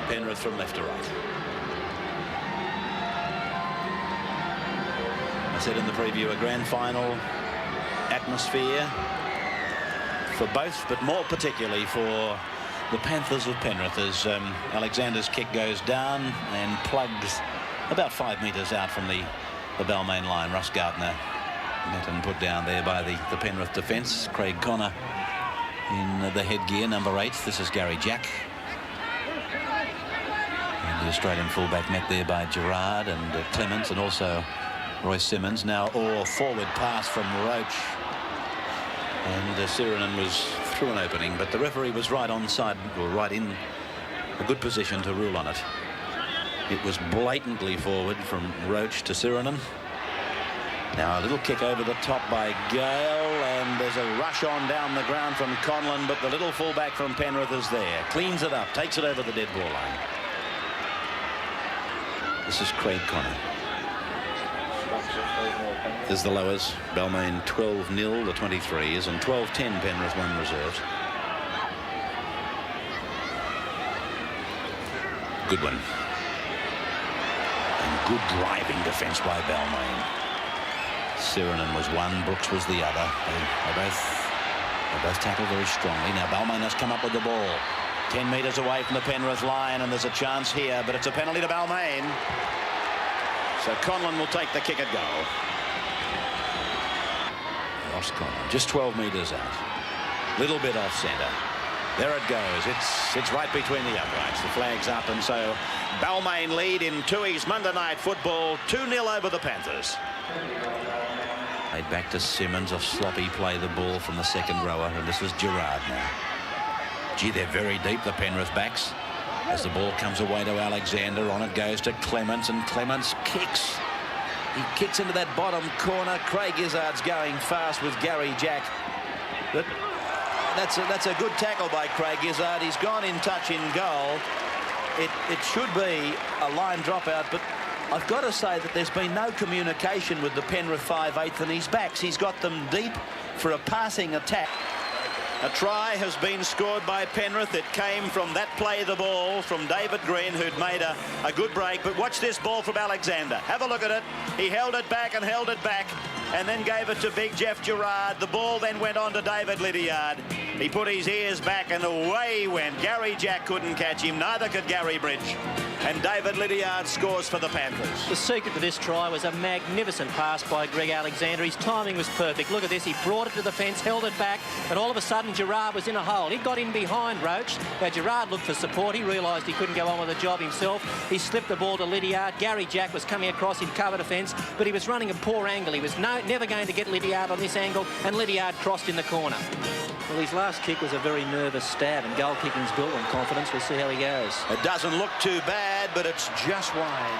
Penrith from left to right. I said in the preview, a grand final atmosphere for both, but more particularly for the Panthers of Penrith, as Alexander's kick goes down and plugs about 5 metres out from the Balmain line. Russ Gardner met and put down there by the Penrith defence. Craig Connor in the headgear, number 8. This is Gary Jack. And the Australian fullback met there by Gerard and Clements, and also Royce Simmons. Now all forward pass from Roach, and Sirenen was through an opening, but the referee was right onside, or right in a good position to rule on it. It was blatantly forward from Roach to Sirenen. Now a little kick over the top by Gale, and there's a rush on down the ground from Conlon, but the little fullback from Penrith is there, cleans it up, takes it over the dead ball line. This is Craig Connor. There's the lowers. Balmain 12-0, the 23s, and 12-10 Penrith 1 reserves. Good one. And good driving defence by Balmain. Sirenen was one, Brooks was the other. They both tackled very strongly. Now Balmain has come up with the ball. 10 metres away from the Penrith line, and there's a chance here, but it's a penalty to Balmain. So Conlon will take the kick at goal. Ross Conlon, just 12 metres out. Little bit off centre. There it goes. It's right between the uprights. The flag's up, and so Balmain lead in Tui's Monday Night Football, 2-0 over the Panthers. Played back to Simmons, a sloppy play the ball from the second rower, and this is Gerard now. Gee, they're very deep, the Penrith backs. As the ball comes away to Alexander, on it goes to Clements, and Clements kicks. He kicks into that bottom corner. Craig Izzard's going fast with Gary Jack. But that's a good tackle by Craig Izzard. He's gone in touch in goal. It should be a line dropout, but I've got to say that there's been no communication with the Penrith 5/8 and his backs. He's got them deep for a passing attack. A try has been scored by Penrith. It came from that play the ball from David Green, who'd made a good break. But watch this ball from Alexander. Have a look at it. He held it back and held it back, and then gave it to big Jeff Gerard. The ball then went on to David Lydiard. He put his ears back and away he went. Gary Jack couldn't catch him, neither could Gary Bridge. And David Lydiard scores for the Panthers. The secret to this try was a magnificent pass by Greg Alexander. His timing was perfect. Look at this. He brought it to the fence, held it back, and all of a sudden Gerard was in a hole. He got in behind Roach. Now Gerard looked for support. He realised he couldn't go on with the job himself. He slipped the ball to Lydiard. Gary Jack was coming across him, covered a fence, but he was running a poor angle. He was never going to get Lydiard on this angle, and Lydiard crossed in the corner. Well, his last kick was a very nervous stab, and goal kicking's built on confidence. We'll see how he goes. It doesn't look too bad, but it's just wide.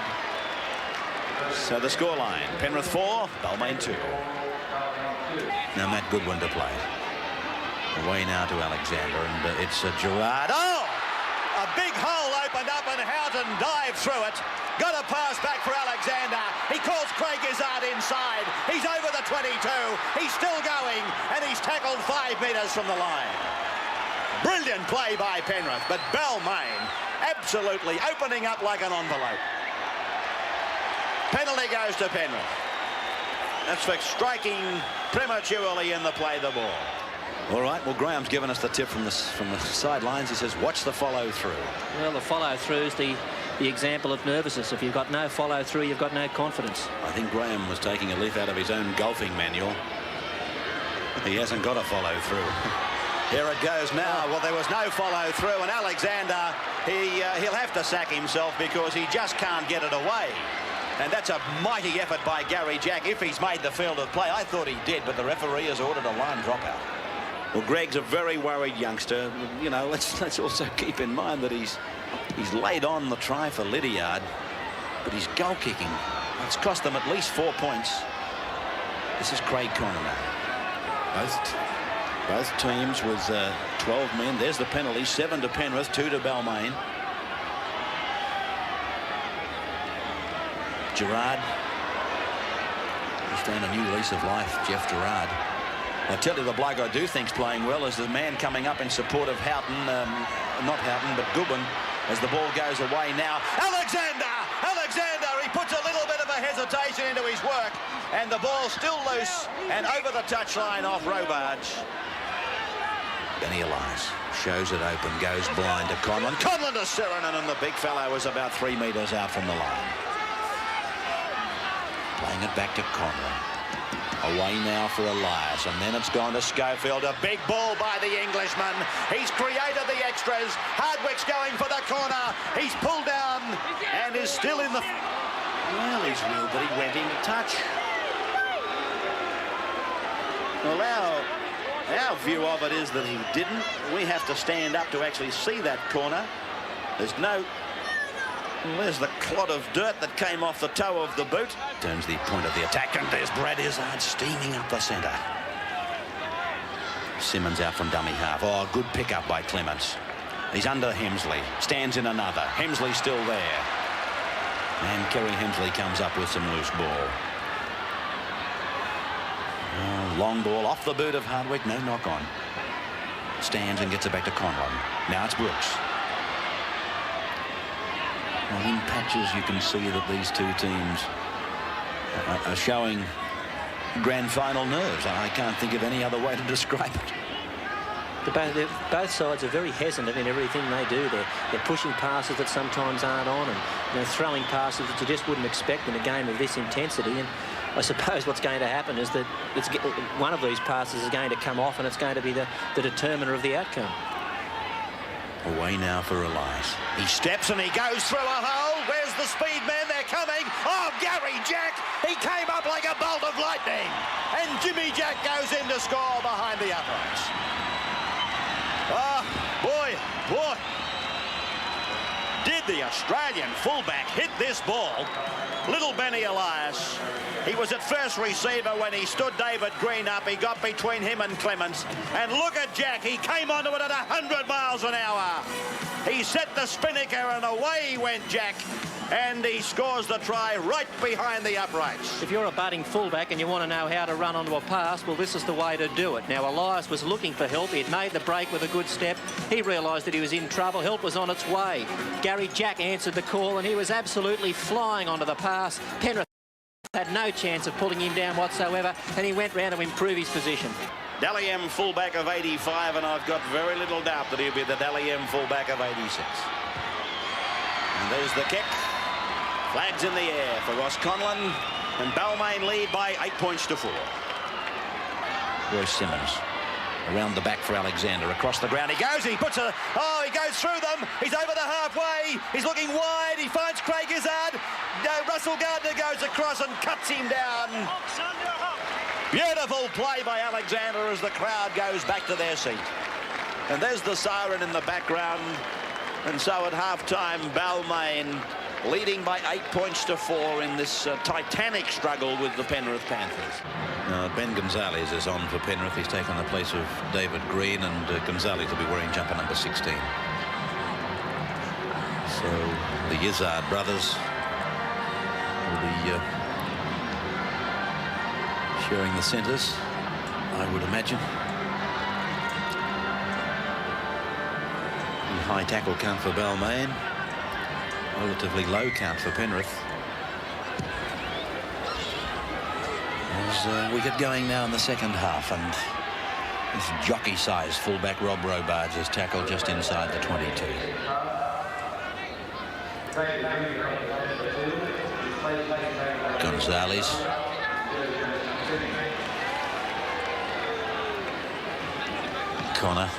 So the scoreline, Penrith 4, Balmain 2. Now Matt Goodwin to play. Away now to Alexander, and it's Gerard. Oh! A big hole opened up, and Houghton dived through it. Got a pass back for Alexander. He calls Craig Izzard inside. He's over the 22. He's still going, and he's tackled 5 metres from the line. Brilliant play by Penrith, but Balmain absolutely opening up like an envelope. Penalty goes to Penrith. That's for striking prematurely in the play the ball. All right, well, Graham's given us the tip from the sidelines. He says, watch the follow-through. Well, the follow-through is the example of nervousness. If you've got no follow-through, you've got no confidence. I think Graham was taking a leaf out of his own golfing manual. He hasn't got a follow-through. Here it goes now. Well, there was no follow-through, and Alexander, he'll have to sack himself because he just can't get it away. And that's a mighty effort by Gary Jack if he's made the field of play. I thought he did, but the referee has ordered a line dropout. Well, Greg's a very worried youngster. You know, let's also keep in mind that he's laid on the try for Lydiard, but he's goal kicking. It's cost them at least 4 points. This is Craig Connor now. Both teams with 12 men. There's the penalty, 7 to Penrith, 2 to Balmain. Gerard. He's found a new lease of life, Jeff Gerard. I tell you, the bloke I do think's playing well is the man coming up in support of Houghton, not Houghton, but Goodwin. as the ball goes away now. Alexander! He puts a little bit of a hesitation into his work, and the ball still loose and over the touchline off Robards. Benny Elias shows it open, goes blind to Conlon. Conlon to Sirenen, and the big fellow was about 3 metres out from the line. Playing it back to Conlon. Away now for Elias, and then it's gone to Schofield. A big ball by the Englishman. He's created the extras. Hardwick's going for the corner. He's pulled down and is still in the... Well, he's real, but he went into touch. Well, our view of it is that he didn't. We have to stand up to actually see that corner. There's no... There's the clod of dirt that came off the toe of the boot. Turns the point of the attack, and there's Brad Izzard steaming up the centre. Simmons out from dummy half. Oh, good pick-up by Clements. He's under Hemsley. Stands in another. Hemsley still there. And Kerry Hemsley comes up with some loose ball. Oh, long ball off the boot of Hardwick. No knock on. Stands and gets it back to Conlon. Now it's Brooks. Well, in patches, you can see that these two teams are showing grand final nerves. I can't think of any other way to describe it. Both sides are very hesitant in everything they do. They're pushing passes that sometimes aren't on, and throwing passes that you just wouldn't expect in a game of this intensity. And I suppose what's going to happen is that one of these passes is going to come off, and it's going to be the determiner of the outcome. Away now for Elias. He steps and he goes through a hole. Where's the speed man? They're coming. Oh, Gary Jack! He came up like a bolt of lightning. And Jimmy Jack goes in to score behind the uprights. Oh, boy. Did the Australian fullback hit this ball? Little Benny Elias. He was at first receiver when he stood David Green up. He got between him and Clements. And look at Jack. He came onto it at 100 miles an hour. He set the spinnaker and away went Jack. And he scores the try right behind the uprights. If you're a budding fullback and you want to know how to run onto a pass, well, this is the way to do it. Now, Elias was looking for help. He had made the break with a good step. He realised that he was in trouble. Help was on its way. Gary Jack answered the call, and he was absolutely flying onto the pass. Penrith had no chance of pulling him down whatsoever, and he went round to improve his position. Dally M fullback of 85, and I've got very little doubt that he'll be the Dally M fullback of 86. And there's the kick. Flags in the air for Ross Conlon, and Balmain lead by 8 points to 4. Royce Simmons around the back for Alexander. Across the ground he goes. He puts a... Oh, he goes through them. He's over the halfway. He's looking wide. He finds Craig Izzard. Russell Gardner goes across and cuts him down. Beautiful play by Alexander as the crowd goes back to their seat. And there's the siren in the background. And so at half-time, Balmain leading by 8 points to 4 in this titanic struggle with the Penrith Panthers. Ben Gonzalez is on for Penrith. He's taken the place of David Green, and Gonzalez will be wearing jumper number 16. So the Izzard brothers will be sharing the centres, I would imagine. The high tackle count for Balmain. Relatively low count for Penrith. As we get going now in the second half, and this jockey-sized fullback Rob Robards is tackled just inside the 22. Gonzalez. Connor.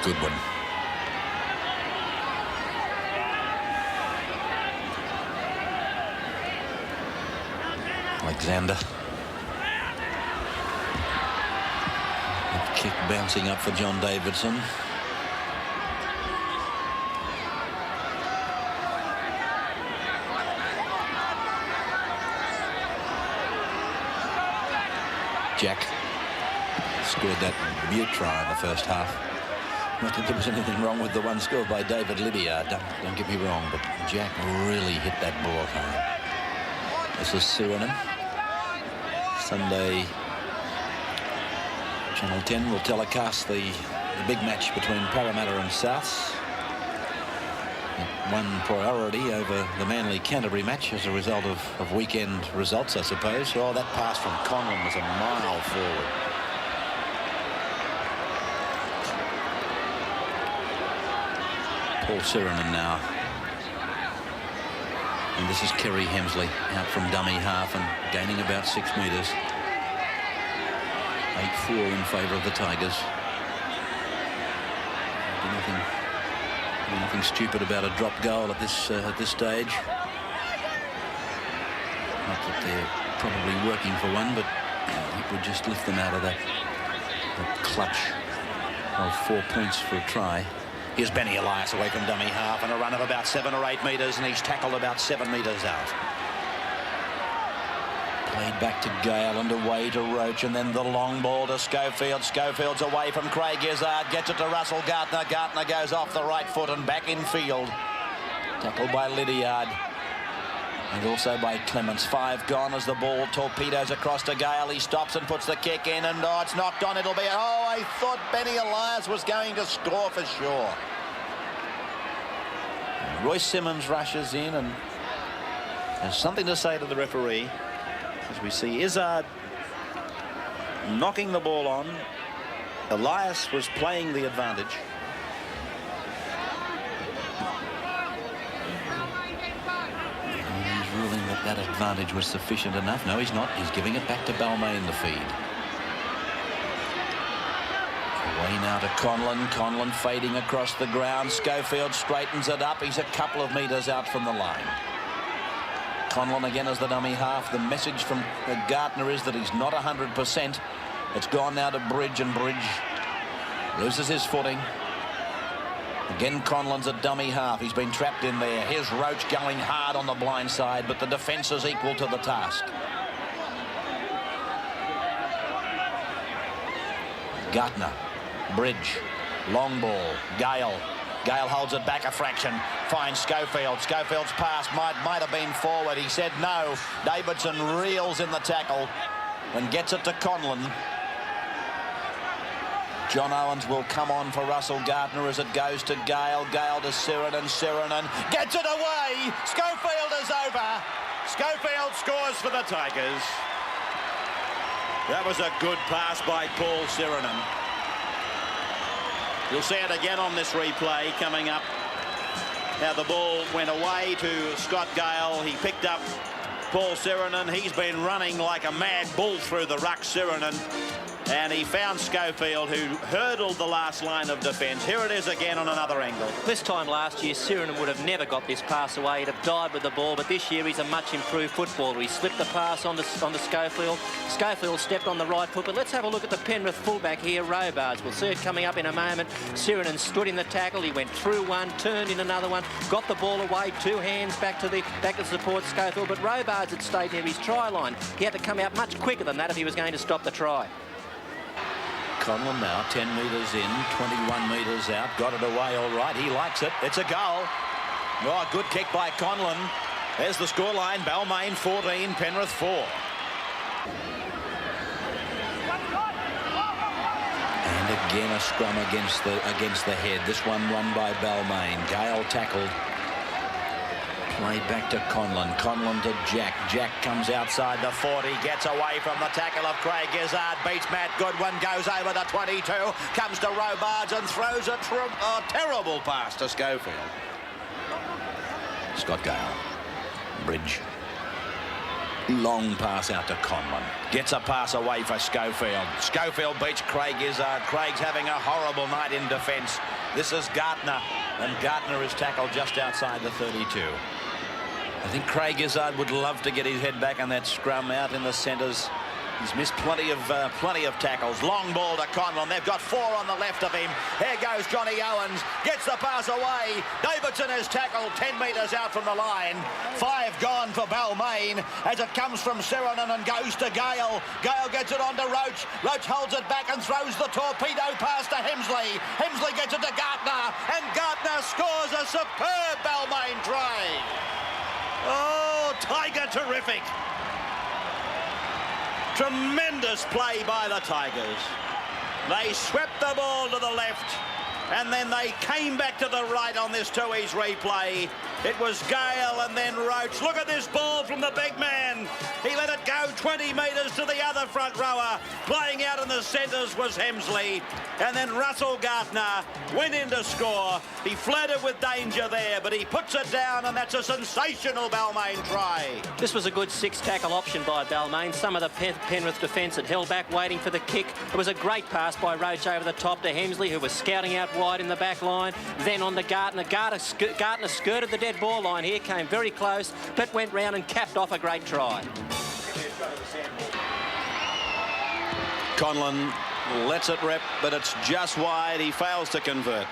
Goodwin. Alexander. That kick bouncing up for John Davidson. Jack scored that Butte try in the first half. Not that there was anything wrong with the one scored by David Libya. Don't get me wrong, but Jack really hit that ball hard. This is Suriname. Sunday Channel 10 will telecast the big match between Parramatta and Souths. It won priority over the Manly Canterbury match as a result of weekend results, I suppose. Oh, that pass from Conlon was a mile forward. Paul Sirenen now. And this is Kerry Hemsley out from dummy half and gaining about 6 metres. 8-4 in favour of the Tigers. Nothing stupid about a drop goal at this stage. Not that they're probably working for one, but it would just lift them out of that clutch of 4 points for a try. Here's Benny Elias away from dummy half and a run of about 7 or 8 metres, and he's tackled about 7 metres out. Played back to Gale and away to Roach, and then the long ball to Schofield. Schofield's away from Craig Izzard, gets it to Russell Gardner. Gardner goes off the right foot and back in field. Tackled by Lydiard. And also by Clements. 5 gone as the ball torpedoes across to Gale. He stops and puts the kick in, and oh, it's knocked on. It'll be... Oh, I thought Benny Elias was going to score for sure. Royce Simmons rushes in and has something to say to the referee. As we see Izzard knocking the ball on. Elias was playing the advantage. He's ruling that advantage was sufficient enough. No, he's not. He's giving it back to Balmain, the feed. Away now to Conlon. Conlon fading across the ground. Schofield straightens it up. He's a couple of metres out from the line. Conlon again as the dummy half. The message from Gardner is that he's not 100%. It's gone now to Bridge, and Bridge loses his footing. Again, Conlon's a dummy half. He's been trapped in there. Here's Roach going hard on the blind side, but the defence is equal to the task. Gardner, Bridge, long ball, Gale. Gale holds it back a fraction, finds Schofield. Schofield's pass might have been forward. He said no. Davidson reels in the tackle and gets it to Conlon. John Owens will come on for Russell Gardner as it goes to Gale. Gale to Sirenen. Sirenen gets it away. Schofield is over. Schofield scores for the Tigers. That was a good pass by Paul Sirenen. You'll see it again on this replay coming up. Now the ball went away to Scott Gale. He picked up Paul Sirenen. He's been running like a mad bull through the ruck, Sirenen. And he found Schofield, who hurdled the last line of defence. Here it is again on another angle. This time last year, Sirenen would have never got this pass away. He'd have died with the ball, but this year he's a much improved footballer. He slipped the pass onto Schofield. Schofield stepped on the right foot, but let's have a look at the Penrith fullback here, Robards. We'll see it coming up in a moment. Sirenen stood in the tackle. He went through one, turned in another one, got the ball away, 2 hands back to support Schofield, but Robards had stayed near his try line. He had to come out much quicker than that if he was going to stop the try. Conlon now 10 metres in, 21 metres out, got it away all right. He likes it. It's a goal. Oh, good kick by Conlon. There's the scoreline. Balmain 14, Penrith 4. And again a scrum against the head. This one won by Balmain. Gale tackled. Played back to Conlon. Conlon to Jack. Jack comes outside the 40, gets away from the tackle of Craig Izzard, beats Matt Goodwin, goes over the 22, comes to Robards and throws a terrible pass to Schofield. Scott Gale. Bridge. Long pass out to Conlon. Gets a pass away for Schofield. Schofield beats Craig Izzard. Craig's having a horrible night in defence. This is Gardner, and Gardner is tackled just outside the 32. I think Craig Izzard would love to get his head back on that scrum out in the centres. He's missed plenty of tackles. Long ball to Conlon. They've got 4 on the left of him. Here goes Johnny Owens. Gets the pass away. Davidson is tackled 10 metres out from the line. 5 gone for Balmain as it comes from Sirenen and goes to Gale. Gale gets it on to Roach. Roach holds it back and throws the torpedo pass to Hemsley. Hemsley gets it to Gardner, and Gardner scores a superb Balmain try. Oh, Tiger terrific. Tremendous play by the Tigers. They swept the ball to the left, and then they came back to the right on this Tui's replay. It was Gale and then Roach. Look at this ball from the big man. He let it go 20 metres to the other front rower. Playing out in the centres was Hemsley. And then Russell Gardner went in to score. He flirted with danger there, but he puts it down, and that's a sensational Balmain try. This was a good six-tackle option by Balmain. Some of the Penrith defence had held back, waiting for the kick. It was a great pass by Roach over the top to Hemsley, who was scouting out wide in the back line. Then on to Gardner. Gardner skirted the dead ball line here, came very close, but went round and capped off a great try. Conlon lets it rip, but it's just wide. He fails to convert.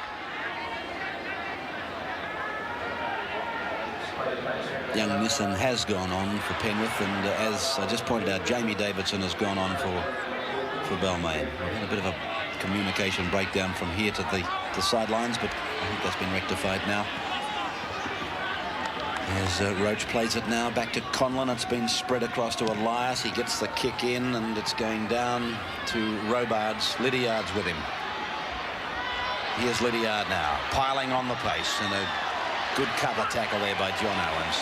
Young Nissan has gone on for Penrith, and as I just pointed out, Jamie Davidson has gone on for Balmain. We've had a bit of a communication breakdown from here to the sidelines, but I think that's been rectified now. As Roach plays it now back to Conlon. It's been spread across to Elias. He gets the kick in, and it's going down to Robards. Lydiard's with him. Here's Lydiard now, piling on the pace, and a good cover tackle there by John Owens.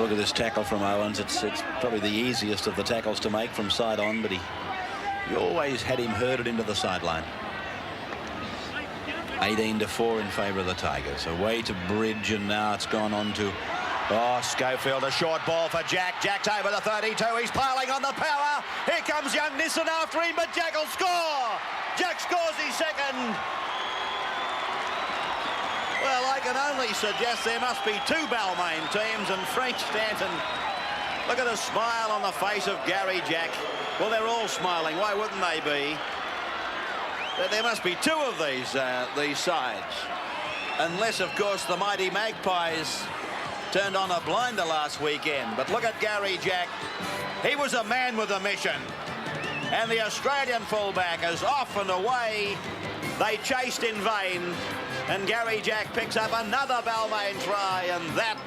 Look at this tackle from Owens. It's probably the easiest of the tackles to make from side on, but he always had him herded into the sideline. 18-4 in favour of the Tigers. Away to Bridge, and now it's gone on to Schofield. A short ball for Jack. Jack's over the 32. He's piling on the power. Here comes young Nissan after him, but Jack will score. Jack scores his second. Well, I can only suggest there must be two Balmain teams, and Frank Stanton. Look at the smile on the face of Gary Jack. Well, they're all smiling. Why wouldn't they be? But there must be two of these sides. Unless, of course, the mighty Magpies turned on a blinder last weekend. But look at Gary Jack. He was a man with a mission. And the Australian fullback is off and away. They chased in vain. And Gary Jack picks up another Balmain try, and that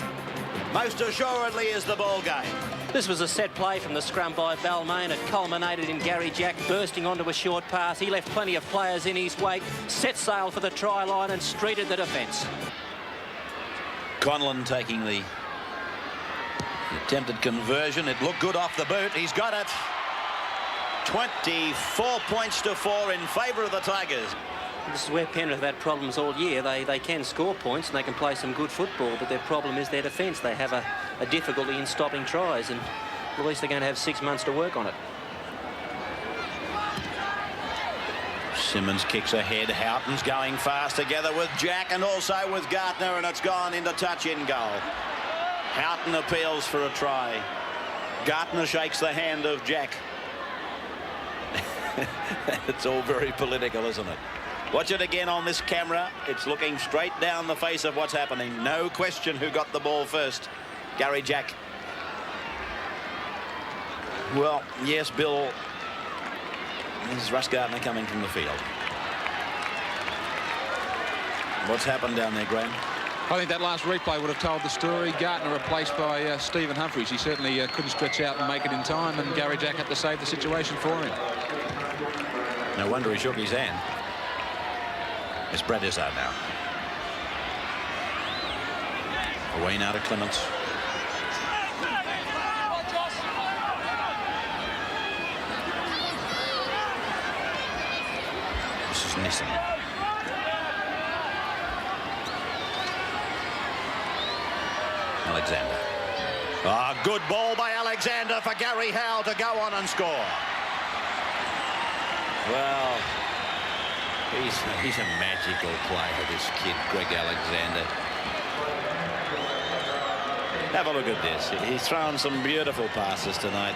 most assuredly is the ball game. This was a set play from the scrum by Balmain. It culminated in Gary Jack bursting onto a short pass. He left plenty of players in his wake, set sail for the try line and streeted the defence. Conlon taking the attempted conversion. It looked good off the boot. He's got it. 24 points to 4 in favour of the Tigers. This is where Penrith have had problems all year. They can score points and they can play some good football, but their problem is their defence. They have a difficulty in stopping tries, and at least they're going to have 6 months to work on it. Simmons kicks ahead. Houghton's going fast together with Jack and also with Gardner, and it's gone into touch in goal. Houghton appeals for a try. Gardner shakes the hand of Jack. It's all very political, isn't it? Watch it again on this camera. It's looking straight down the face of what's happening. No question who got the ball first. Gary Jack. Well, yes, Bill. This is Russ Gardner coming from the field. What's happened down there, Graham? I think that last replay would have told the story. Gardner replaced by Stephen Humphries. He certainly couldn't stretch out and make it in time, and Gary Jack had to save the situation for him. No wonder he shook his hand. It's Brad Izzard now. Away now to Clements. This is Nissan. Alexander. Good ball by Alexander for Gary Howe to go on and score. Well, he's a magical player, this kid, Greg Alexander. Have a look at this. He's thrown some beautiful passes tonight.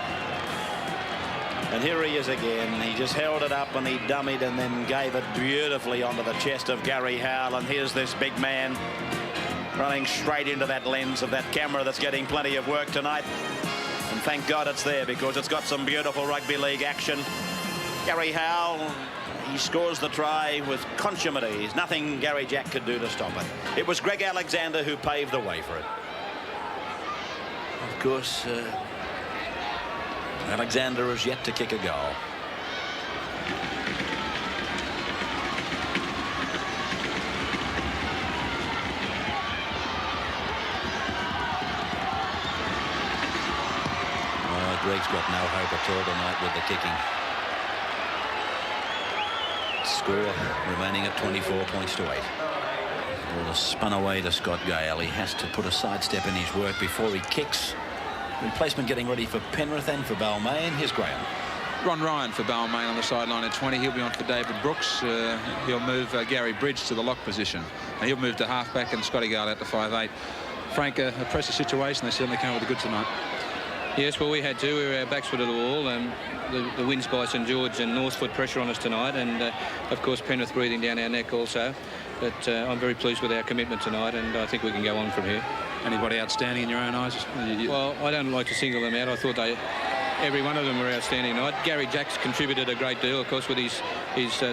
And here he is again. He just held it up and he dummied and then gave it beautifully onto the chest of Gary Howe. And here's this big man running straight into that lens of that camera that's getting plenty of work tonight. And thank God it's there, because it's got some beautiful rugby league action. Gary Howe he scores the try with consummate ease. Nothing Gary Jack could do to stop it. It was Greg Alexander who paved the way for it. Of course, Alexander has yet to kick a goal. Greg's got no hope at all tonight with the kicking. Score remaining at 24 points to 8. Ball is spun away to Scott Gale. He has to put a sidestep in his work before he kicks. Replacement getting ready for Penrith and for Balmain. Here's Graham. Ron Ryan for Balmain on the sideline at 20. He'll be on for David Brooks. He'll move Gary Bridge to the lock position. He'll move to halfback and Scotty Gale out to 5'8". Frank, a pressure situation. They certainly came with the good tonight. Yes, well, we had to. We were our backs were to the wall. The winds by St George and North put pressure on us tonight, and of course Penrith breathing down our neck also. But I'm very pleased with our commitment tonight, and I think we can go on from here. Anybody outstanding in your own eyes? Well, I don't like to single them out. I thought every one of them were outstanding tonight. Gary Jack's contributed a great deal, of course, with his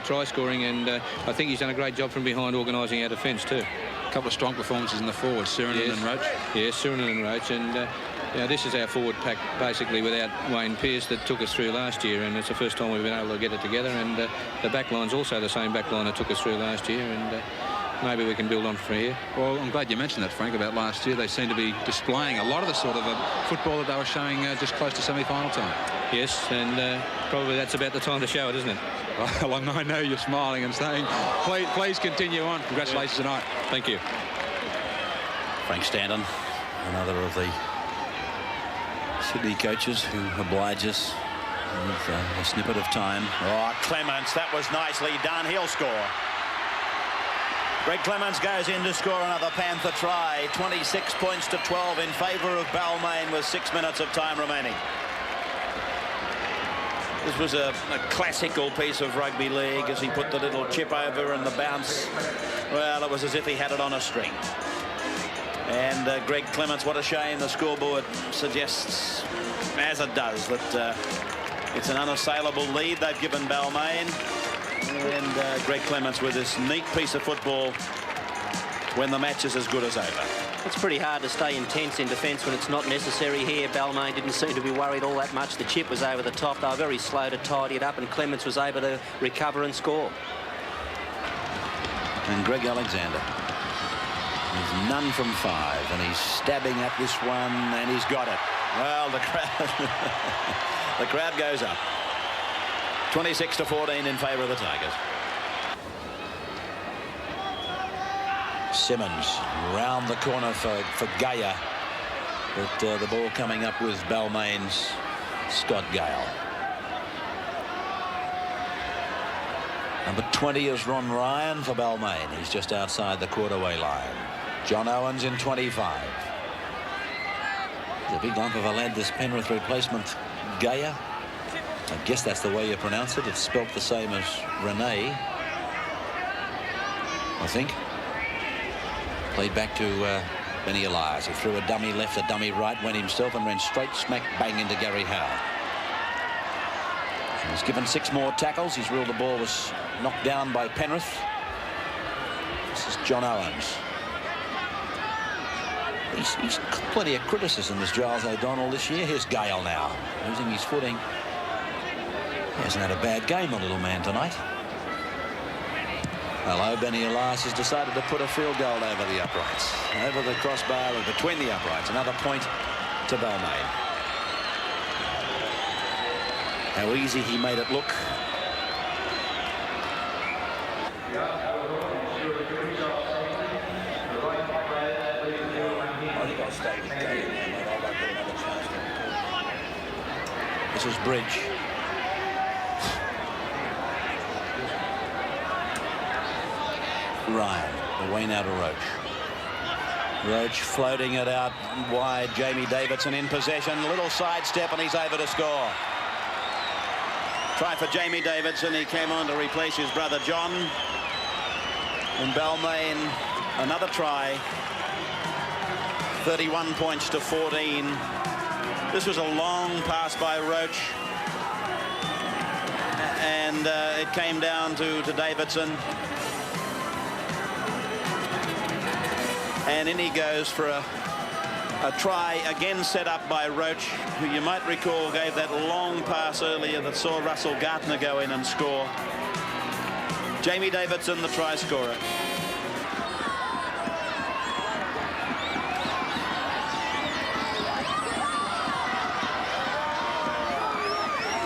try scoring, and I think he's done a great job from behind organising our defence too. A couple of strong performances in the forwards, Sirinen and Roach. Yes, Sirinen and Roach, and this is our forward pack basically without Wayne Pearce that took us through last year, and it's the first time we've been able to get it together, and the back line's also the same back line that took us through last year, and maybe we can build on from here. Well, I'm glad you mentioned that, Frank, about last year. They seem to be displaying a lot of the sort of football that they were showing just close to semi-final time. Yes, and probably that's about the time to show it, isn't it? Well, I know you're smiling and saying, please continue on. Congratulations tonight. Thank you. Frank Stanton, another of the Sydney coaches who oblige us with a snippet of time. Oh, Clements, that was nicely done. He'll score. Greg Clements goes in to score another Panther try. 26 points to 12 in favour of Balmain with 6 minutes of time remaining. This was a classical piece of rugby league as he put the little chip over and the bounce. Well, it was as if he had it on a string. And Greg Clements, what a shame. The scoreboard suggests, as it does, that it's an unassailable lead they've given Balmain. And Greg Clements with this neat piece of football when the match is as good as over. It's pretty hard to stay intense in defence when it's not necessary here. Balmain didn't seem to be worried all that much. The chip was over the top. They were very slow to tidy it up, and Clements was able to recover and score. And Greg Alexander. He's none from 5, and he's stabbing at this one, and he's got it. Well, the crowd goes up. 26 to 14 in favour of the Tigers. Simmons round the corner for Gaia, but the ball coming up with Balmain's Scott Gale. Number 20 is Ron Ryan for Balmain. He's just outside the quarterway line. John Owens in 25. He's a big lump of a lad, this Penrith replacement, Gaia. I guess that's the way you pronounce it. It's spelt the same as Renee, I think. Played back to Benny Elias. He threw a dummy left, a dummy right, went himself and ran straight smack bang into Gary Howe. He's given 6 more tackles. He's ruled the ball was knocked down by Penrith. This is John Owens. He's plenty of criticism as Giles O'Donnell this year. Here's Gale now, losing his footing. He hasn't had a bad game, the little man, tonight. Hello, Benny Elias has decided to put a field goal over the uprights. Over the crossbar and between the uprights. Another point to Balmain. How easy he made it look. I think I'll stay with Gale now, mate. I won't get another chance to. This is Bridge. Ryan, away now to Roach. Roach floating it out wide. Jamie Davidson in possession. Little sidestep and he's over to score. Try for Jamie Davidson. He came on to replace his brother John. And Balmain, another try. 31 points to 14. This was a long pass by Roach. and it came down to Davidson. And in he goes for a try again set up by Roach, who you might recall gave that long pass earlier that saw Russell Gartner go in and score. Jamie Davidson, the try scorer.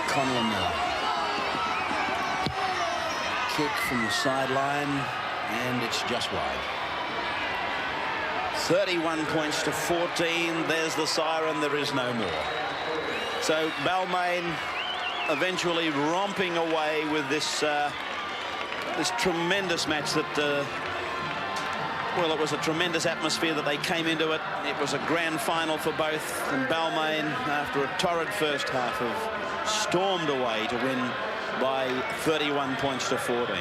Conlon now. Kick from the sideline, and it's just wide. 31 points to 14. There's the siren. There is no more. So Balmain eventually romping away with this this tremendous match that well, it was a tremendous atmosphere that they came into it. It was a grand final for both, and Balmain, after a torrid first half, have stormed away to win by 31 points to 14.